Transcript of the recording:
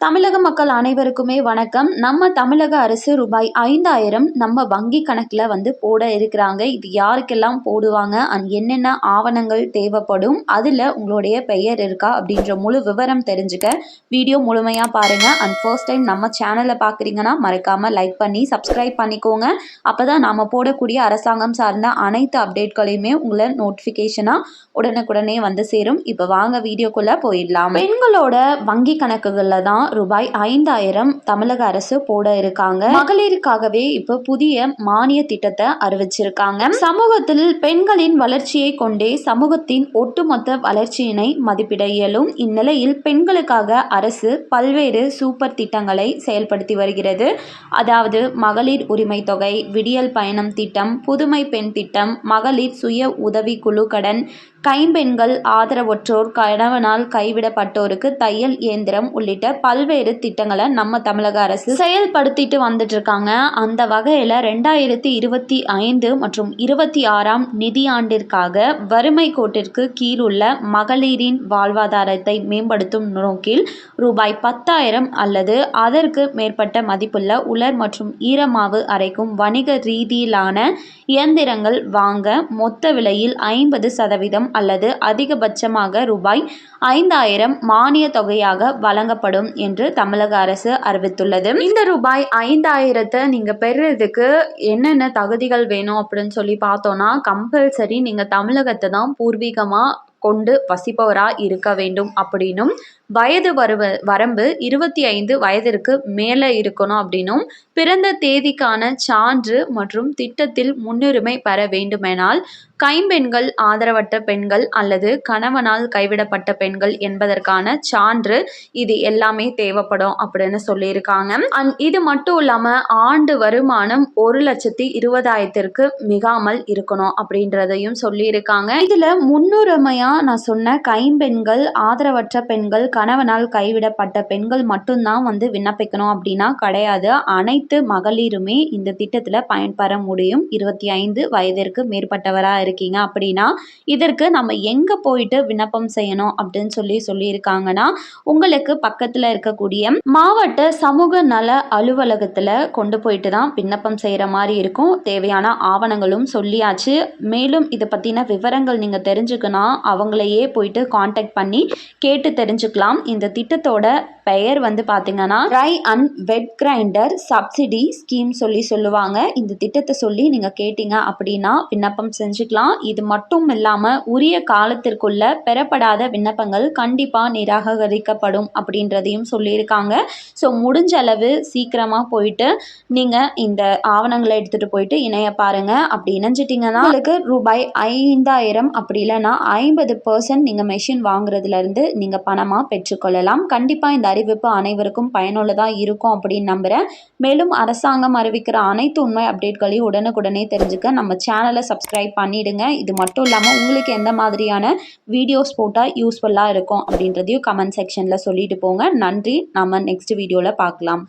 தமிழக மக்கள் அனைவருக்குமே வணக்கம். நம்ம தமிழக அரசு ரூபாய் 5,000 நம்ம வங்கி கணக்கில் போட இருக்கிறாங்க. இது யாருக்கெல்லாம் போடுவாங்க அண்ட் என்னென்ன ஆவணங்கள் தேவைப்படும், அதில் உங்களுடைய பெயர் இருக்கா அப்படின்ற முழு விவரம் தெரிஞ்சுக்க வீடியோ முழுமையாக பாருங்கள். அண்ட் ஃபர்ஸ்ட் டைம் நம்ம சேனலை பார்க்குறீங்கன்னா மறக்காமல் லைக் பண்ணி சப்ஸ்கிரைப் பண்ணிக்கோங்க. அப்போ தான் நம்ம போடக்கூடிய அரசாங்கம் சார்ந்த அனைத்து அப்டேட்களையுமே உங்களை நோட்டிஃபிகேஷனாக உடனுக்குடனே சேரும். இப்போ வாங்க வீடியோக்குள்ளே போயிடலாம். பெண்களோட வங்கி கணக்குகளில் தான் ரூபாய் 5,000 தமிழக அரசு போட இருக்காங்க. மகளிருக்காகவே இப்ப புதிய மானிய திட்டத்தை அறிவிச்சிருக்காங்க. சமூகத்தில் பெண்களின் வளர்ச்சியை கொண்டே சமூகத்தின் ஒட்டுமொத்த வளர்ச்சியினை மதிப்பிட இயலும். இந்நிலையில் பெண்களுக்காக அரசு பல்வேறு சூப்பர் திட்டங்களை செயல்படுத்தி வருகிறது. அதாவது மகளிர் உரிமை தொகை, விடியல் பயணம் திட்டம், புதுமை பெண் திட்டம், மகளிர் சுய உதவி குழு கடன், கைம்பெண்கள், ஆதரவற்றோர், கணவனால் கைவிடப்பட்டோருக்கு தையல் இயந்திரம் உள்ளிட்ட பல்வேறு திட்டங்களை நம்ம தமிழக அரசு செயல்படுத்திட்டு வந்துட்டு இருக்காங்க. அந்த வகையில் 2025 மற்றும் 26ஆம் நிதியாண்டிற்காக வறுமை கோட்டிற்கு கீழுள்ள மகளிரின் வாழ்வாதாரத்தை மேம்படுத்தும் நோக்கில் ரூபாய் 10,000 அல்லது அதற்கு மேற்பட்ட மதிப்புள்ள உலர் மற்றும் ஈரமாவு அரைக்கும் வணிக ரீதியிலான இயந்திரங்கள் வாங்க மொத்த விலையில் 50% அல்லது அதிகபட்சமாக ரூபாய் 5,000 மானிய தொகையாக வழங்கப்படும் என்று தமிழக அரசு அறிவித்துள்ளது. இந்த ரூபாய் 5,000 நீங்க பெறுறதுக்கு என்னென்ன தகுதிகள் வேணும் அப்படின்னு சொல்லி பார்த்தோம்னா, கம்பல்சரி நீங்க தமிழகத்தை தான் பூர்வீகமா கொண்டு வசிப்பவராக இருக்க வேண்டும் அப்படின்னும், வயது வரம்பு 25 வயதிற்கு மேலே இருக்கணும் அப்படின்னும், பிறந்த தேதிக்கான சான்று மற்றும் திட்டத்தில் முன்னுரிமை பெற வேண்டுமெனால் கைம்பெண்கள், ஆதரவற்ற பெண்கள் அல்லது கணவனால் கைவிடப்பட்ட பெண்கள் என்பதற்கான சான்று, இது எல்லாமே தேவைப்படும் அப்படின்னு சொல்லியிருக்காங்க. இது மட்டும் இல்லாமல் ஆண்டு வருமானம் 1,20,000 மிகாமல் இருக்கணும் அப்படின்றதையும் சொல்லியிருக்காங்க. இதில் முன்னுரிமையாக நான் சொன்ன கைம்பெண்கள், ஆதரவற்ற பெண்கள், கணவனால் கைவிடப்பட்ட பெண்கள் மட்டும்தான் விண்ணப்பிக்கணும் அப்படின்னா கிடையாது. அனைத்து மகளிருமே இந்த திட்டத்தில் பயன்பெற முடியும். 25 வயதிற்கு மேற்பட்டவராக இருக்கீங்க அப்படின்னா இதற்கு நம்ம எங்கே போயிட்டு விண்ணப்பம் செய்யணும் அப்படின்னு சொல்லியிருக்காங்கன்னா, உங்களுக்கு பக்கத்தில் இருக்கக்கூடிய மாவட்ட சமூக நல அலுவலகத்தில் கொண்டு போயிட்டு தான் விண்ணப்பம் செய்கிற மாதிரி இருக்கும். தேவையான ஆவணங்களும் சொல்லியாச்சு. மேலும் இதை பற்றின விவரங்கள் நீங்கள் தெரிஞ்சுக்கணும், அவங்களையே போயிட்டு காண்டாக்ட் பண்ணி கேட்டு தெரிஞ்சுக்கலாம். இந்த திட்டத்தோட பெயர் பார்த்தீங்கன்னா try and wet grinder subsidy scheme சொல்லுவாங்க. இந்த திட்டத்தை சொல்லி நீங்கள் கேட்டீங்க அப்படின்னா விண்ணப்பம் செஞ்சுக்கலாம். இது மட்டும் இல்லாமல் உரிய காலத்திற்குள்ள பெறப்படாத விண்ணப்பங்கள் கண்டிப்பாக நிராகரிக்கப்படும் அப்படின்றதையும் சொல்லியிருக்காங்க. ஸோ முடிஞ்ச அளவு சீக்கிரமாக போயிட்டு நீங்கள் இந்த ஆவணங்களை எடுத்துகிட்டு போயிட்டு இணைய பாருங்கள். அப்படி இணைஞ்சிட்டிங்கன்னா உங்களுக்கு ரூபாய் 5,000 அப்படி இல்லைன்னா 50% நீங்கள் மெஷின் வாங்குறதுலேருந்து நீங்கள் பணமாக பெற்றுக்கொள்ளலாம். கண்டிப்பாக இந்த அறிவிப்பு அனைவருக்கும் பயனுள்ளதாக இருக்கும் அப்படின்னு நம்புகிறேன். மேலும் அரசாங்கம் அறிவிக்கிற அனைத்து உண்மை அப்டேட்களையும் உடனுக்குடனே தெரிஞ்சுக்க நம்ம சேனலை சப்ஸ்கிரைப் பண்ணிடுங்க. இது மட்டும் இல்லாமல் உங்களுக்கு எந்த மாதிரியான வீடியோஸ் போட்டால் யூஸ்ஃபுல்லாக இருக்கும் அப்படின்றதையும் கமெண்ட் செக்ஷனில் சொல்லிட்டு போங்க. நன்றி. நம்ம நெக்ஸ்ட் வீடியோவில் பார்க்கலாம்.